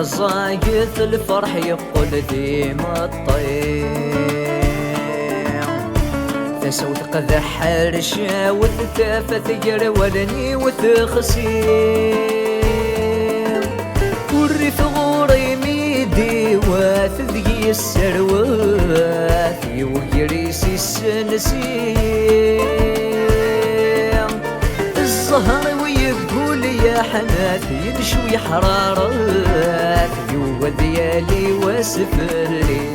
زايث الفرح يقول ديما الطير تسوت قذح حرشة وتتافة ثقر ولني وتخسير ورث غوري ميدي وثذقي السروات يوقريسي السنسير الزهر ويقول يا حنات ينشوي حرارات يو ذيالي وسفرلي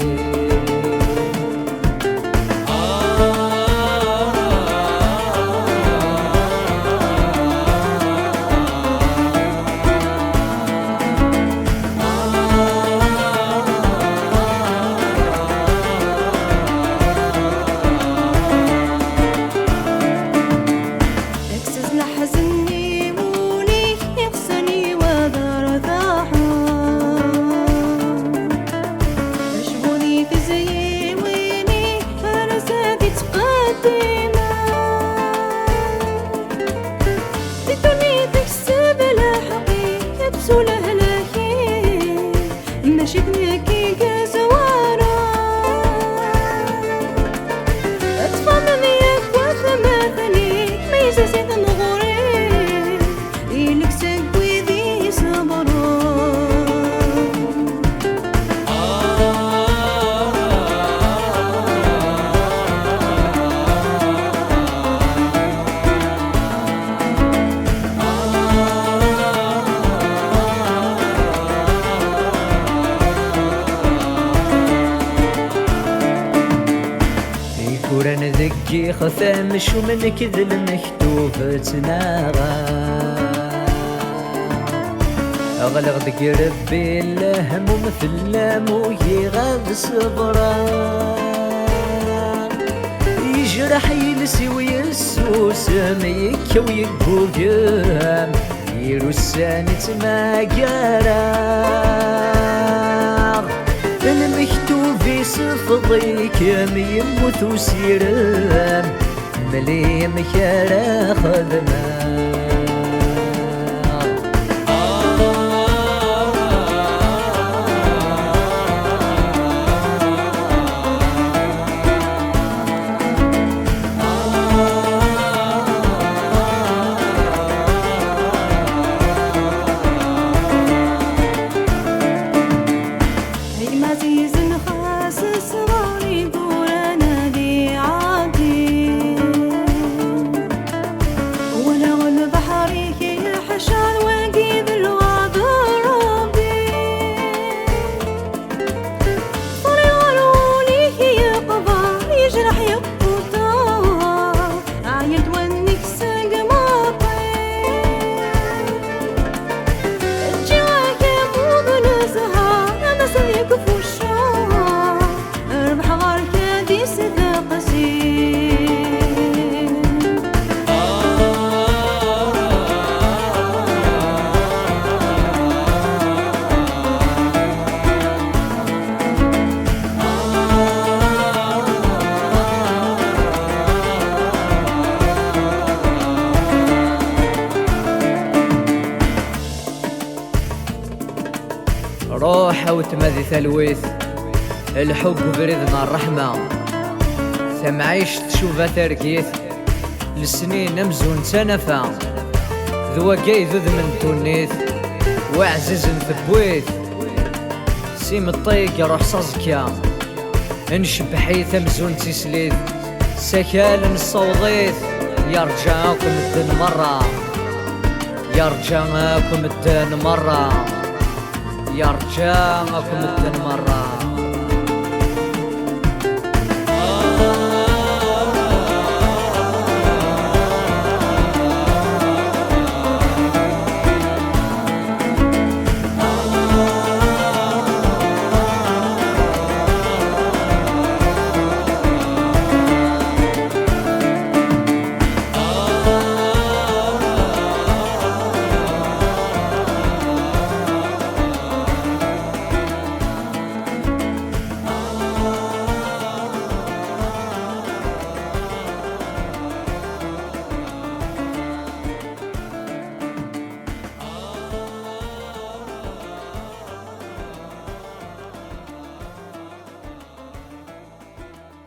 ماشي دنياكي كزوارة أتفضل ياك وثماثني ميزة زيت نغوري إلك سقوي ذي صبرا وران ذكي خثام شو من كذل مكتوب تناغى أغلق ذكي ربي الهموم في اللامو يغاد صبرا يجرح يلسي ويسوس ميك ويقوقم يروساني تماقارا المكتوب يصفضيك يموت وسيرم مليم كرا خدمه روح وتمذي ثلويث الحب برذنا الرحمة ثم عيش تشوفها تركيث للسنين أمزون تنفى ذو قيذ من تونيث وعزز ثبويث سيم الطيق روح صزكيا انشبحيث أمزون تسليث سكال الصوضيث يرجعكم الدن مرة يرجعكم الدن مرة يرجعكم الدن مرة